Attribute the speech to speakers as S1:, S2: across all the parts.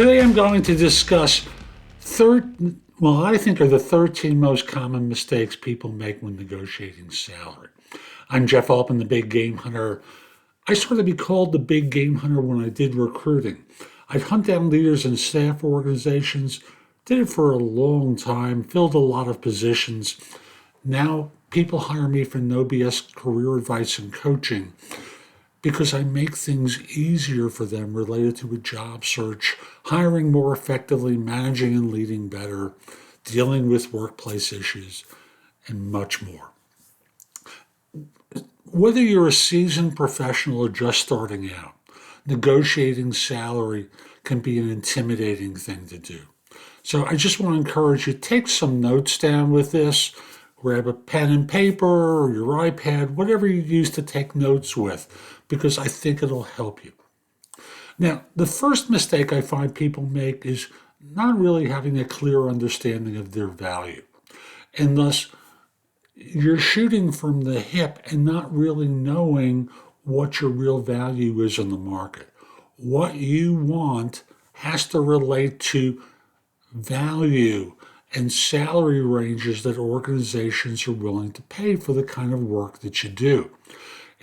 S1: Today I'm going to discuss I think are the 13 most common mistakes people make when negotiating salary. I'm Jeff Altman, the Big Game Hunter. I started to be called the Big Game Hunter when I did recruiting. I'd hunt down leaders in staff organizations, did it for a long time, filled a lot of positions. Now people hire me for no BS career advice and coaching because I make things easier for them related to a job search, hiring more effectively, managing and leading better, dealing with workplace issues, and much more. Whether you're a seasoned professional or just starting out, negotiating salary can be an intimidating thing to do. So I just want to encourage you, take some notes down with this. Grab a pen and paper or your iPad, whatever you use to take notes with, because I think it'll help you. Now, the first mistake I find people make is not really having a clear understanding of their value. And thus, you're shooting from the hip and not really knowing what your real value is in the market. What you want has to relate to value and salary ranges that organizations are willing to pay for the kind of work that you do.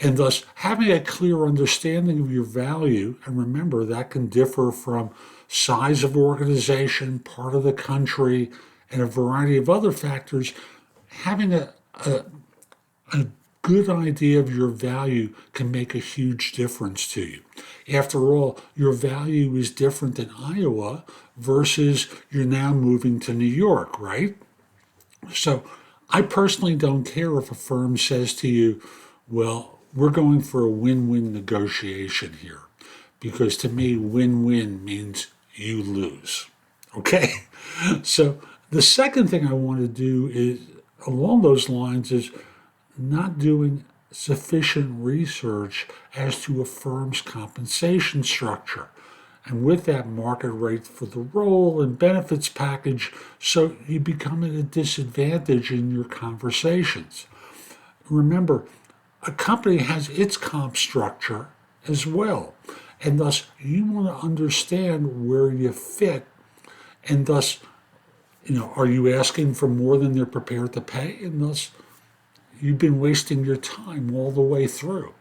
S1: And thus, having a clear understanding of your value, and remember that can differ from size of organization, part of the country, and a variety of other factors, having a good idea of your value can make a huge difference to you. After all, your value is different in Iowa versus you're now moving to New York, right? So I personally don't care if a firm says to you, well, we're going for a win-win negotiation here, because to me, win-win means you lose. Okay? So the second thing I want to do is, along those lines, is not doing sufficient research as to a firm's compensation structure, and with that, market rate for the role and benefits package, so you become at a disadvantage in your conversations. Remember, a company has its comp structure as well, and thus you want to understand where you fit, and thus, are you asking for more than they're prepared to pay, and thus you've been wasting your time all the way through.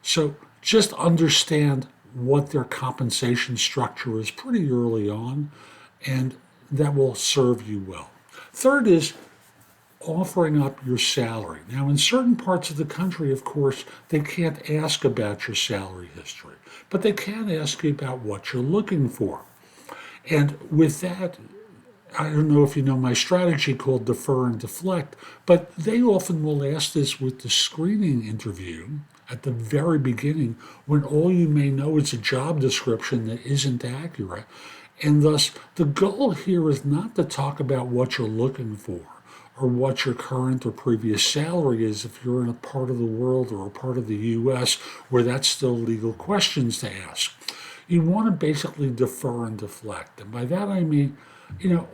S1: So just understand what their compensation structure is pretty early on, and that will serve you well. Third is offering up your salary. Now, in certain parts of the country, of course, they can't ask about your salary history, but they can ask you about what you're looking for. And with that, I don't know if you know my strategy called defer and deflect, but they often will ask this with the screening interview at the very beginning, when all you may know is a job description that isn't accurate. And thus, the goal here is not to talk about what you're looking for or what your current or previous salary is if you're in a part of the world or a part of the U.S. where that's still legal questions to ask. You want to basically defer and deflect. And by that I mean,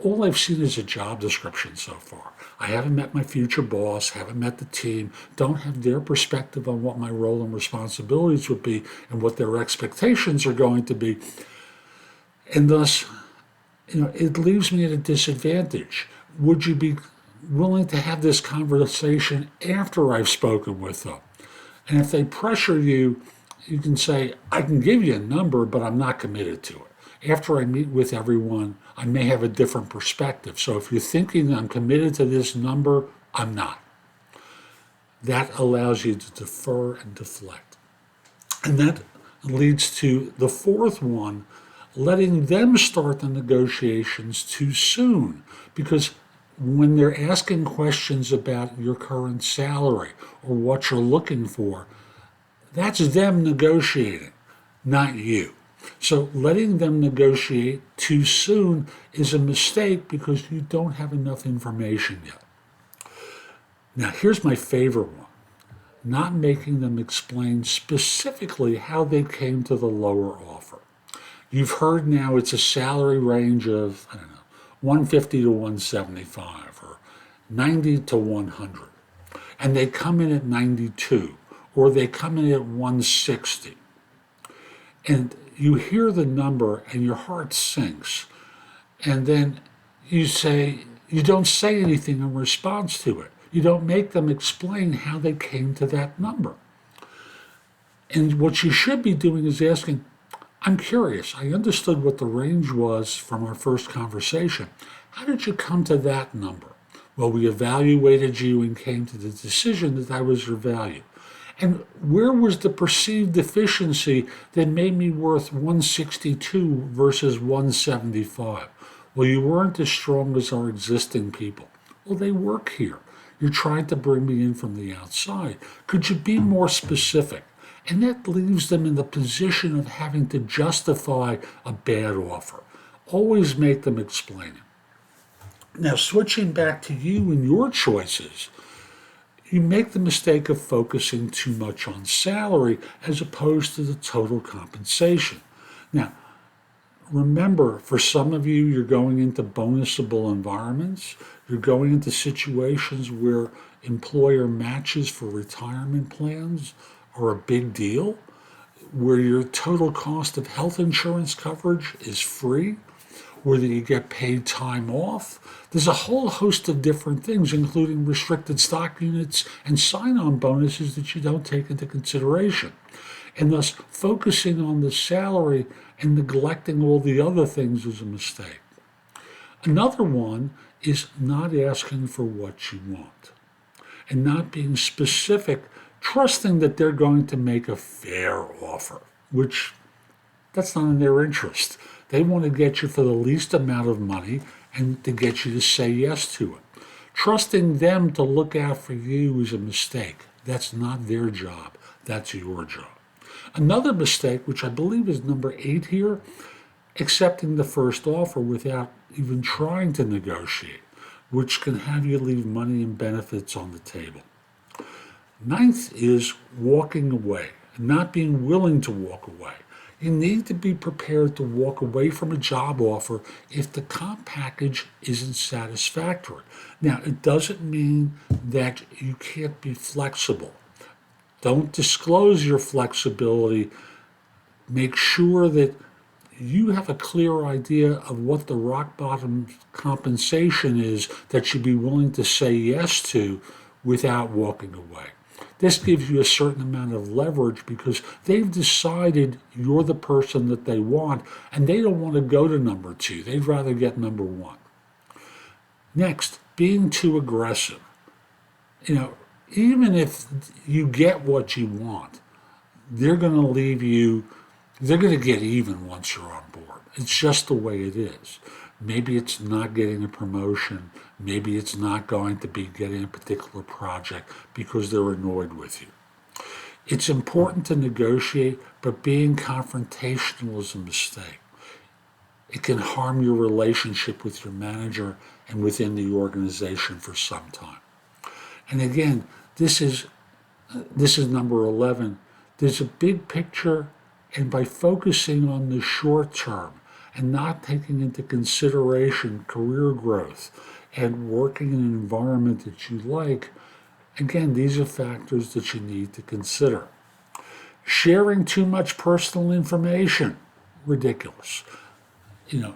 S1: all I've seen is a job description so far. I haven't met my future boss, haven't met the team, don't have their perspective on what my role and responsibilities would be and what their expectations are going to be. And thus, it leaves me at a disadvantage. Would you be willing to have this conversation after I've spoken with them? And if they pressure you, you can say, I can give you a number, but I'm not committed to it. After I meet with everyone, I may have a different perspective. So if you're thinking I'm committed to this number, I'm not. That allows you to defer and deflect. And that leads to the fourth one, letting them start the negotiations too soon. Because when they're asking questions about your current salary or what you're looking for, that's them negotiating, not you. So letting them negotiate too soon is a mistake because you don't have enough information yet. Now, here's my favorite one. Not making them explain specifically how they came to the lower offer. You've heard now it's a salary range of, 150 to 175 or 90 to 100. And they come in at 92 or they come in at 160. And you hear the number and your heart sinks. And then you don't say anything in response to it. You don't make them explain how they came to that number. And what you should be doing is asking, I'm curious. I understood what the range was from our first conversation. How did you come to that number? Well, we evaluated you and came to the decision that that was your value. And where was the perceived deficiency that made me worth 162 versus 175? Well, you weren't as strong as our existing people. Well, they work here. You're trying to bring me in from the outside. Could you be more specific? And that leaves them in the position of having to justify a bad offer. Always make them explain it. Now, switching back to you and your choices, you make the mistake of focusing too much on salary as opposed to the total compensation. Now, remember, for some of you, you're going into bonusable environments. You're going into situations where employer matches for retirement plans are a big deal, where your total cost of health insurance coverage is free, whether you get paid time off. There's a whole host of different things, including restricted stock units and sign-on bonuses that you don't take into consideration. And thus, focusing on the salary and neglecting all the other things is a mistake. Another one is not asking for what you want and not being specific, trusting that they're going to make a fair offer, which that's not in their interest. They want to get you for the least amount of money and to get you to say yes to it. Trusting them to look out for you is a mistake. That's not their job. That's your job. Another mistake, which I believe is number 8 here, accepting the first offer without even trying to negotiate, which can have you leave money and benefits on the table. 9th is walking away, not being willing to walk away. You need to be prepared to walk away from a job offer if the comp package isn't satisfactory. Now, it doesn't mean that you can't be flexible. Don't disclose your flexibility. Make sure that you have a clear idea of what the rock bottom compensation is that you'd be willing to say yes to without walking away. This gives you a certain amount of leverage because they've decided you're the person that they want and they don't want to go to number 2. They'd rather get number 1. Next, being too aggressive. Even if you get what you want, they're going to get even once you're on board. It's just the way it is. Maybe it's not getting a promotion. Maybe it's not going to be getting a particular project because they're annoyed with you. It's important to negotiate, but being confrontational is a mistake. It can harm your relationship with your manager and within the organization for some time. And again, this is number 11. There's a big picture, and by focusing on the short term and not taking into consideration career growth and working in an environment that you like, again, these are factors that you need to consider. Sharing too much personal information, ridiculous. I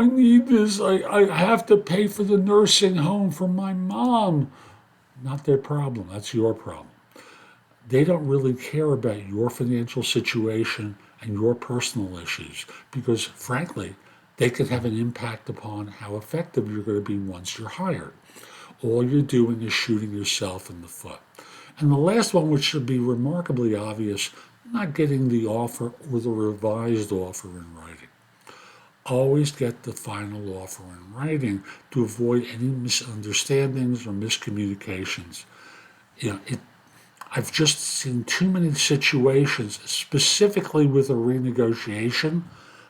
S1: need this, I have to pay for the nursing home for my mom. Not their problem, that's your problem. They don't really care about your financial situation and your personal issues because, frankly, they could have an impact upon how effective you're going to be once you're hired. All you're doing is shooting yourself in the foot. And the last one, which should be remarkably obvious, not getting the offer or the revised offer in writing. Always get the final offer in writing to avoid any misunderstandings or miscommunications. I've just seen too many situations, specifically with a renegotiation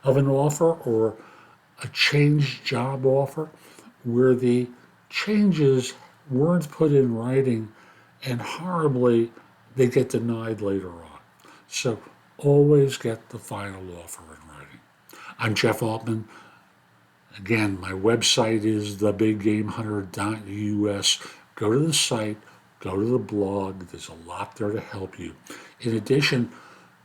S1: of an offer or a changed job offer, where the changes weren't put in writing and horribly they get denied later on. So always get the final offer in writing. I'm Jeff Altman. Again, my website is thebiggamehunter.us. Go to the site. Go to the blog. There's a lot there to help you. In addition,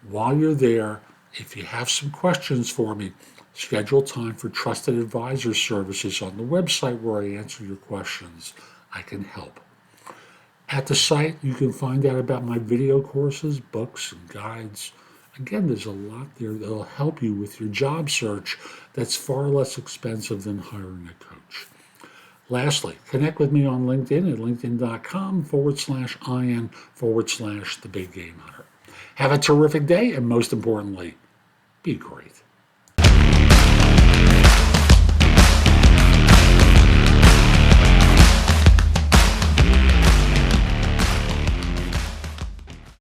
S1: while you're there, If you have some questions for me, schedule time for Trusted Advisor services on the website where I answer your questions. I can help. At the site, you can find out about my video courses, books, and guides. Again, there's a lot there that'll help you with your job search that's far less expensive than hiring a coach. Lastly, connect with me on LinkedIn at linkedin.com/IN/the Big Game Hunter. Have a terrific day, and most importantly, be great.